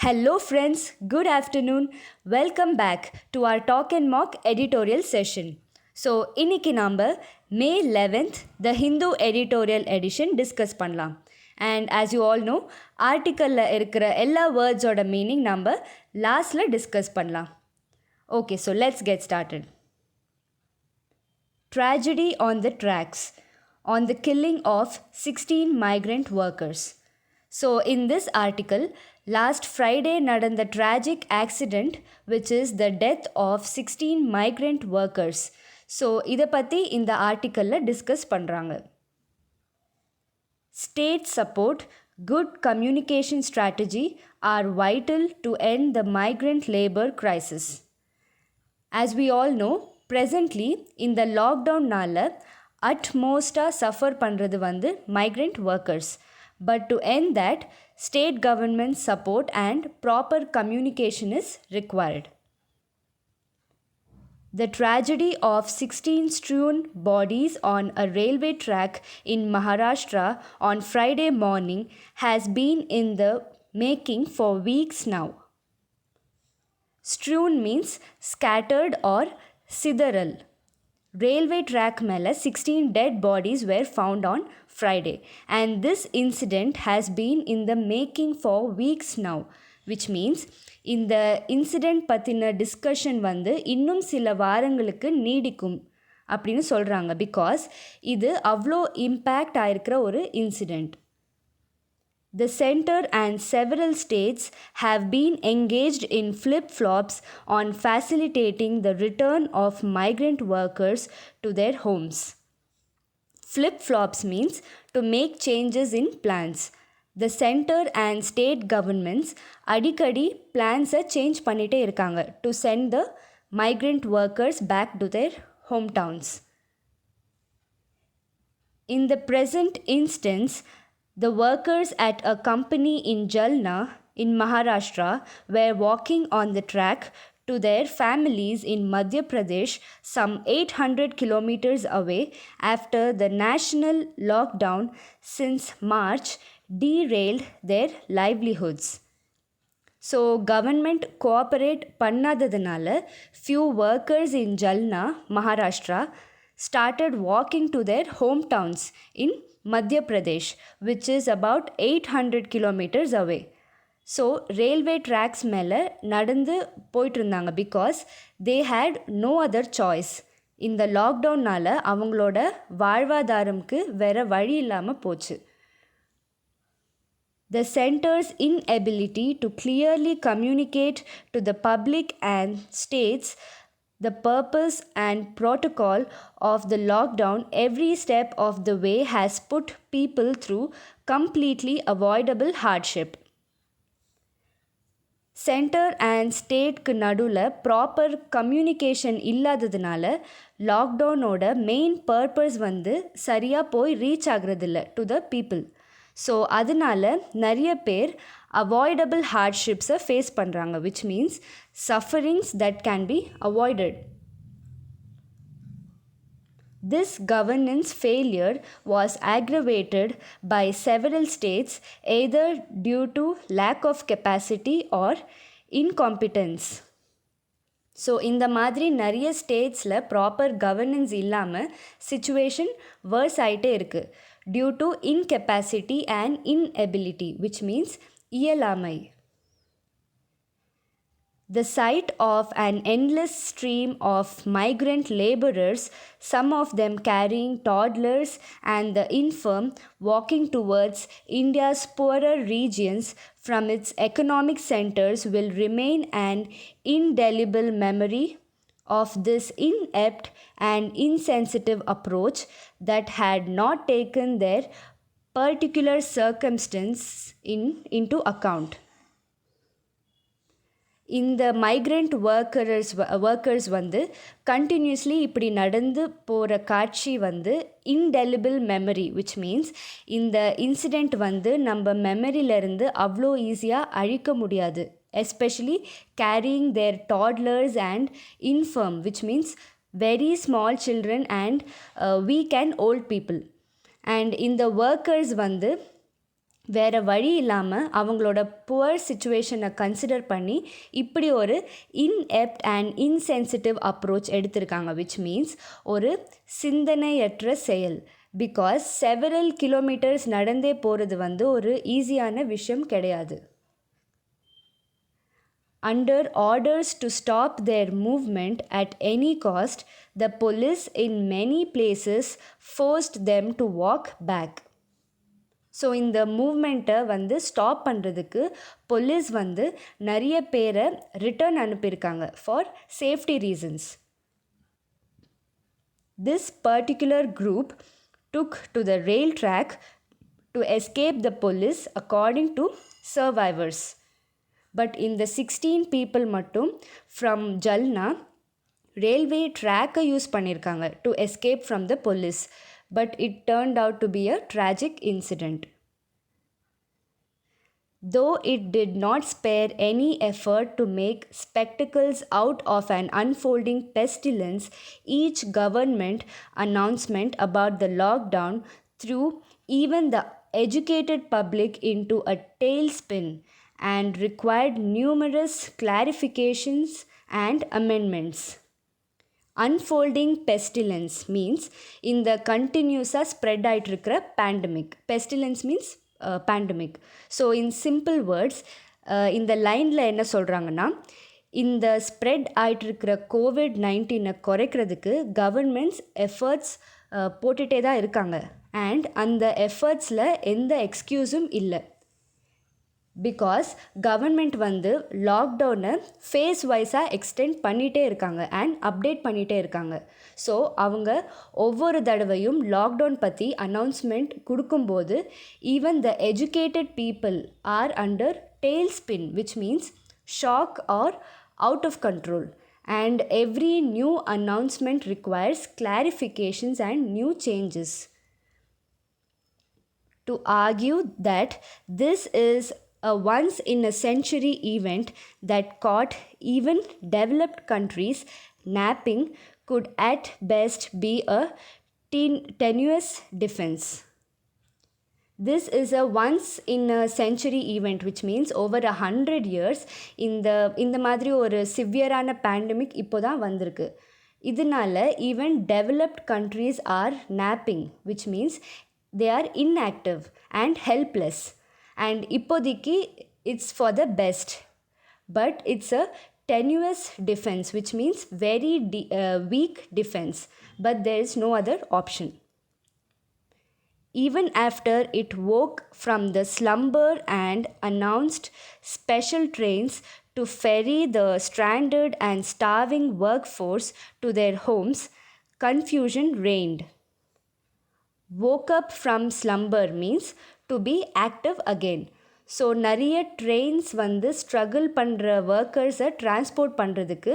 Hello, friends. Good afternoon. Welcome back to our Talk and Mock editorial session. So, இன்னைக்கு நாம May 11th The Hindu editorial edition discuss பண்ணலாம். And as you all know, articleல இருக்கிற எல்லா wordsோட meaning நம்ம lastல discuss பண்ணலாம். Okay, so let's get started. Tragedy on the tracks on the killing of 16 migrant workers. So, in this article, last Friday நடந்த tragic accident which is the death of 16 migrant workers. So, இதை பற்றி இந்த ஆர்டிக்கலில் discuss பண்ணுறாங்க. State support, good communication strategy are vital to end the migrant labor crisis. As we all know, presently இந்த லாக்டவுன்னால அட்மோஸ்டாக suffer பண்ணுறது வந்து migrant workers. But to end that, state government support and proper communication is required. The tragedy of 16 strewn bodies on a railway track in Maharashtra on Friday morning has been in the making for weeks now. Strewn means scattered or sideral. Railway track மேலே 16 dead bodies were found on Friday and this incident has been in the making for weeks now, which means இந்த incident பற்றின discussion வந்து இன்னும் சில வாரங்களுக்கு நீடிக்கும் அப்படின்னு சொல்கிறாங்க. பிகாஸ் இது அவ்வளோ இம்பேக்ட் ஆயிருக்கிற ஒரு incident. The center and several states have been engaged in flip-flops on facilitating the return of migrant workers to their homes. Flip-flops means to make changes in plans. The center and state governments அடிக்கடி plans-ஐ change பண்ணிட்டே இருக்காங்க to send the migrant workers back to their hometowns. In the present instance, the workers at a company in Jalna in Maharashtra were walking on the track to their families in Madhya Pradesh, some 800 kilometers away, after the national lockdown since March derailed their livelihoods. So, government cooperate பண்ணாததுனால few workers in Jalna, Maharashtra, started walking to their hometowns in Madhya Pradesh, which is about 800 kilometers away. So, railway tracks மேலே நடந்து போயிட்டு இருந்தாங்க because they had no other choice. இந்த லாக்டவுன்னால் அவங்களோட வாழ்வாதாரம்க்கு வேறு வழி இல்லாமல் போச்சு. The center's inability to clearly communicate to the public and states the purpose and protocol of the lockdown every step of the way has put people through completely avoidable hardship. Centre and ஸ்டேட்க்கு நடுவில் proper communication இல்லாததுனால லாக்டவுனோட main purpose வந்து சரியாக போய் reach ஆகிறதில்ல to the people. So அதனால நிறைய பேர் அவாய்டபிள் ஹார்ட்ஷிப்ஸை ஃபேஸ் பண்ணுறாங்க, which means sufferings that can be avoided. This governance failure was aggravated by several states either due to lack of capacity or incompetence. So இந்த மாதிரி நிறைய ஸ்டேட்ஸில் ப்ராப்பர் கவர்னன்ஸ் இல்லாமல் சிச்சுவேஷன் வேர்ஸ் ஆகிட்டே இருக்குது due to incapacity and inability, which means இயலாமை. The sight of an endless stream of migrant laborers, some of them carrying toddlers and the infirm, walking towards India's poorer regions from its economic centers will remain an indelible memory of this inept and insensitive approach that had not taken their particular circumstance into account. இந்த migrant workers வந்து continuously இப்படி நடந்து போகிற காட்சி வந்து indelible memory, which means இந்த incident வந்து நம்ம மெமரியிலேருந்து அவ்வளோ ஈஸியாக அழிக்க முடியாது. Especially carrying their toddlers and infirm, which means very small children and weak and old people. And இந்த ஒர்க்கர்ஸ் வந்து வேறு வழி இல்லாமல் அவங்களோட புவர் சுச்சுவேஷனை கன்சிடர் பண்ணி இப்படி ஒரு இன்எப்ட் அண்ட் இன்சென்சிட்டிவ் அப்ரோச் எடுத்திருக்காங்க, விச் மீன்ஸ் ஒரு சிந்தனையற்ற செயல். பிகாஸ் செவரல் கிலோமீட்டர்ஸ் நடந்தே போகிறது வந்து ஒரு ஈஸியான விஷயம் கிடையாது. Under orders to stop their movement at any cost, the police in many places forced them to walk back. So இந்த மூவ்மெண்ட்டை வந்து ஸ்டாப் பண்ணுறதுக்கு போலீஸ் வந்து நிறைய பேரை ரிட்டர்ன் அனுப்பியிருக்காங்க for safety reasons. This particular group took to the rail track to escape the police according to survivors. But in the 16 people மட்டும் from Jalna railway track use பண்ணியிருக்காங்க to escape from the police, but it turned out to be a tragic incident. Though it did not spare any effort to make spectacles out of an unfolding pestilence, each government announcement about the lockdown threw even the educated public into a tailspin and required numerous clarifications and amendments. Unfolding pestilence means இந்த கண்டினியூஸாக spread ஆகிட்டு இருக்கிற pandemic. Pestilence means pandemic. So in simple words இந்த லைனில் என்ன சொல்கிறாங்கன்னா, இந்த spread ஆகிட்டுருக்கிற COVID-19 குறைக்கிறதுக்கு கவர்மெண்ட்ஸ் எஃபர்ட்ஸ் போட்டுகிட்டே தான் இருக்காங்க. அண்ட் அந்த எஃபர்ட்ஸில் எந்த எக்ஸ்கியூஸும் இல்லை. பிகாஸ் கவர்மெண்ட் வந்து லாக்டவுனை ஃபேஸ் வைஸாக எக்ஸ்டெண்ட் பண்ணிகிட்டே இருக்காங்க அண்ட் அப்டேட் பண்ணிகிட்டே இருக்காங்க. ஸோ அவங்க ஒவ்வொரு தடவையும் லாக்டவுன் பற்றி அனௌன்ஸ்மெண்ட் கொடுக்கும்போது even the educated people are under tail spin, which means shock or out of control. And every new announcement requires clarifications and new changes. To argue that this is a once-in-a-century event that caught even developed countries napping could at best be a tenuous defense. This is a once-in-a-century event, which means over 100 years இந்த மாதிரி ஒரு சிவியரான pandemic இப்போ தான் வந்திருக்கு. இதனால even developed countries R napping, which means they are inactive and helpless. And இப்போதைக்கு it's for the best, but it's a tenuous defense, which means very weak defense, but there is no other option. Even after it woke from the slumber and announced special trains to ferry the stranded and starving workforce to their homes, confusion reigned. Woke up from slumber means to be active again. So நிறைய trains வந்து struggle பண்ணுற ஒர்க்கர்ஸை transport பண்ணுறதுக்கு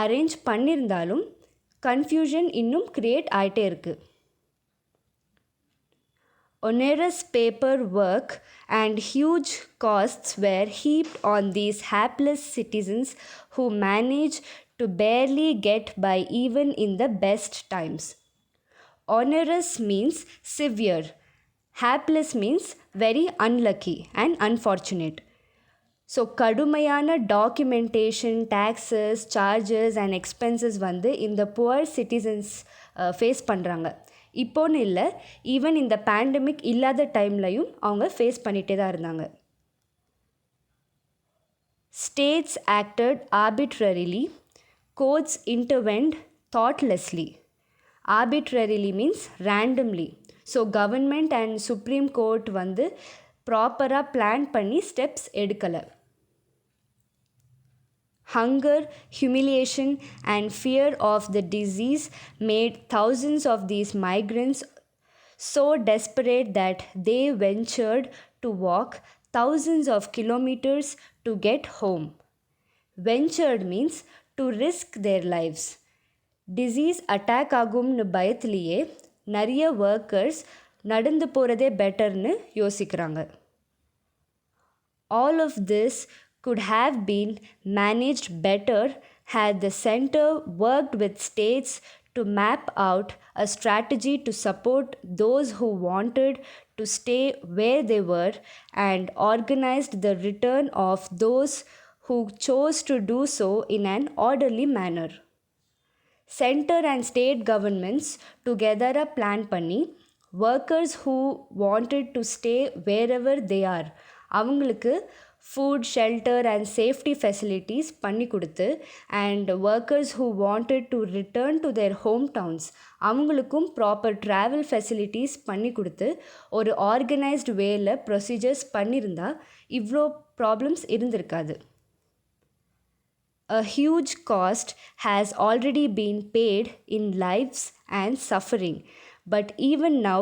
arrange பண்ணியிருந்தாலும் confusion இன்னும் create ஆகிட்டே இருக்குது. Onerous paperwork and huge costs were heaped on these hapless citizens who managed to barely get by even in the best times. Onerous means severe. Hapless means very unlucky and unfortunate. So கடுமையான documentation, taxes, charges and expenses வந்து இந்த poor citizens face பண்ணுறாங்க. இப்போன்னு இல்லை, even இந்த pandemic இல்லாத டைம்லையும் அவங்க face பண்ணிகிட்டே தான் இருந்தாங்க. States acted arbitrarily, courts intervened thoughtlessly. Arbitrarily means randomly. So government and supreme court வந்து ப்ராப்பராக பிளான் பண்ணி ஸ்டெப்ஸ் எடுக்கலை. Hunger, humiliation and fear of the disease made thousands of these migrants so desperate that they ventured to walk thousands of kilometers to get home. Ventured means to risk their lives. Disease attack ஆகும்னு பயத்திலேயே நிறைய workers நடந்து போகிறதே பெட்டர்னு யோசிக்கிறாங்க. All of this could have been managed better had the center worked with states to map out a strategy to support those who wanted to stay where they were and organized the return of those who chose to do so in an orderly manner. Center and state governments together a plan பண்ணி workers who wanted to stay wherever they are அவங்களுக்கு food shelter and safety facilities பண்ணி கொடுத்து and workers who wanted to return to their hometowns அவங்களுக்கும் proper travel facilities பண்ணி கொடுத்து ஒரு organized வேல procedures பண்ணியிருந்தா இவ்வளோ problems இருந்திருக்காது. A huge cost has already been paid in lives and suffering, but even now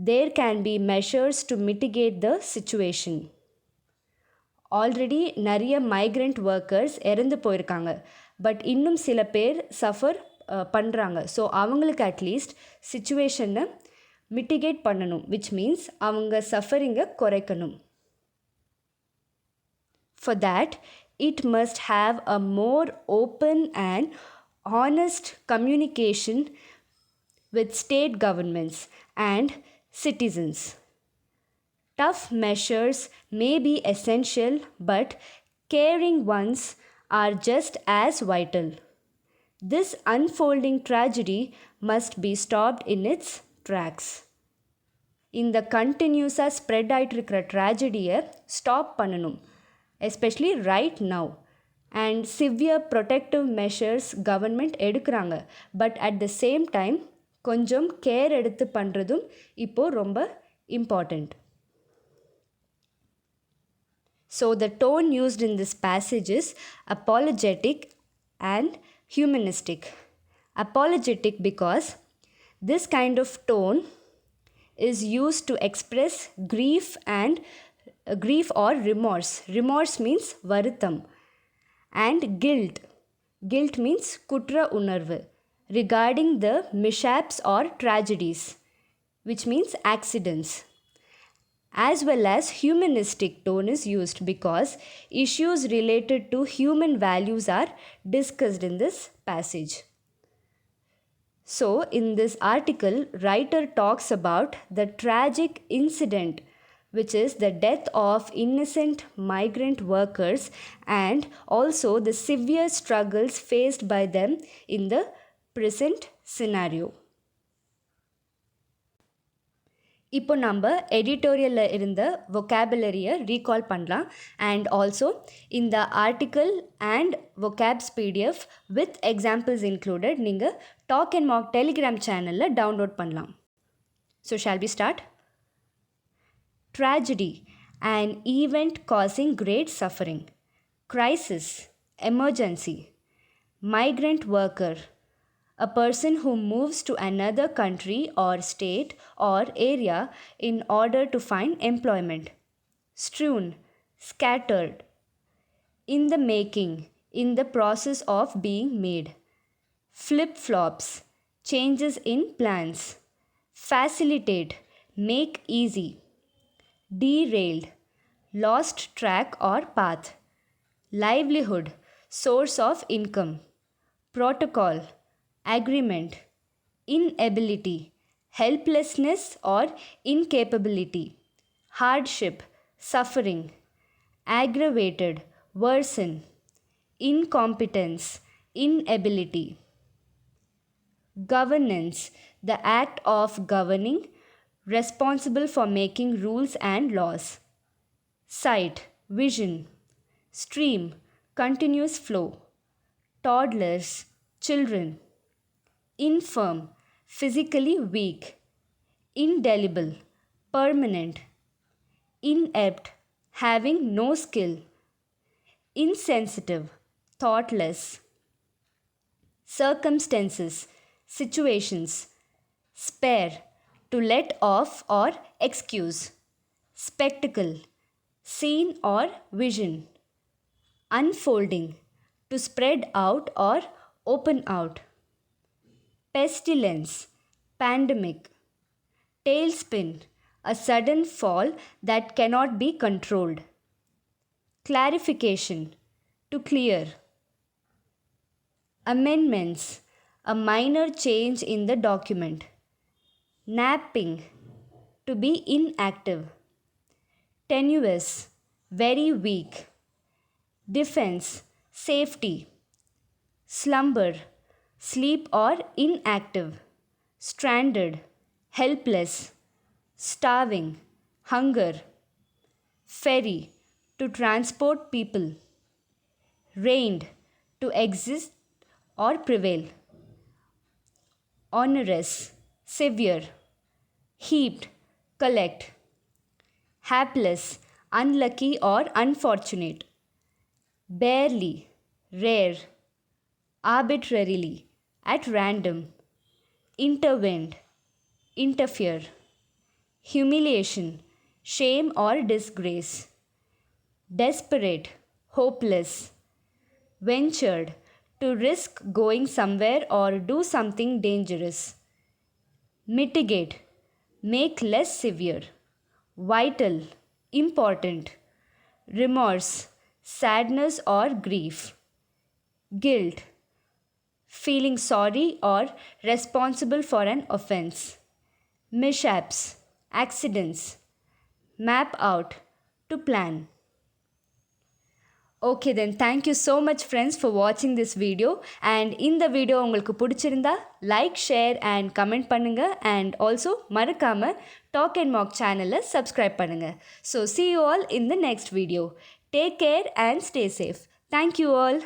there can be measures to mitigate the situation. Already நிறைய migrant workers இறந்து போயிருக்காங்க, பட் இன்னும் சில பேர் சஃபர் பண்ணுறாங்க. ஸோ அவங்களுக்கு அட்லீஸ்ட் சுச்சுவேஷனை மிட்டிகேட் பண்ணணும், விச் மீன்ஸ் அவங்க சஃபரிங்கை குறைக்கணும். For that, it must have a more open and honest communication with state governments and citizens. Tough measures may be essential, but caring ones are just as vital. This unfolding tragedy must be stopped in its tracks. இந்த கண்டினியூஸாக spread ஆகிட்டு இருக்கிற ட்ராஜடியை stop பண்ணணும், especially right now. And severe protective measures government எடுக்கிறாங்க, but at the same time கொஞ்சம் care எடுத்து பண்ணுறதும் இப்போது ரொம்ப important. So the tone used in this passage is apologetic and humanistic. Apologetic because this kind of tone is used to express grief and grief or remorse. Remorse means varutham. And guilt. Guilt means kutra unarvu regarding the mishaps or tragedies, which means accidents. As well as humanistic tone is used because issues related to human values are discussed in this passage. So in this article, writer talks about the tragic incident, which is the death of innocent migrant workers, and also the severe struggles faced by them in the present scenario. இப்போ நம்ம எடிட்டோரியலில் இருந்த vocabulary-யை recall பண்ணலாம். And also இந்த article and vocabs PDF with examples included நீங்கள் டாக் and mark Telegram சேனலில் டவுன்லோட் பண்ணலாம். So shall we start? Tragedy, an event causing great suffering. Crisis, emergency. Migrant worker, a person who moves to another country or state or area in order to find employment. Strewn, scattered. In the making, in the process of being made. Flip-flops, changes in plans. Facilitate, make easy. Derailed, lost track or path. Livelihood, source of income. Protocol, agreement. Inability, helplessness or incapability. Hardship, suffering. Aggravated, worsen. Incompetence, inability. Governance, the act of governing, responsible for making rules and laws. Sight, vision. Stream, continuous flow. Toddlers, children. Infirm, physically weak. Indelible, permanent. Inept, having no skill. Insensitive, thoughtless. Circumstances, situations. Spare, to let off or excuse. Spectacle, scene or vision. Unfolding, to spread out or open out. Pestilence, pandemic. Tailspin, a sudden fall that cannot be controlled. Clarification, to clear. Amendments, a minor change in the document. Napping, to be inactive. Tenuous, very weak. Defense, safety. Slumber, sleep or inactive. Stranded, helpless. Starving, hunger. Ferry, to transport people. Reigned, to exist or prevail. Onerous, severe. Heaped, collect. Hapless, unlucky or unfortunate. Barely, rare. Arbitrarily, at random. Intervened, interfere. Humiliation, shame or disgrace. Desperate, hopeless. Ventured, to risk going somewhere or do something dangerous. Mitigate, make less severe. Vital, important. Remorse, sadness or grief. Guilt, feeling sorry or responsible for an offense. Mishaps, accidents. Map out, to plan. Okay then, thank you so much friends for watching this video, and இந்த video உங்களுக்கு பிடிச்சிருந்தா like share and comment பண்ணுங்க, and also மறக்காம talk and Mach சேனலை subscribe பண்ணுங்க. So see you all in the next video. Take care and stay safe. Thank you all.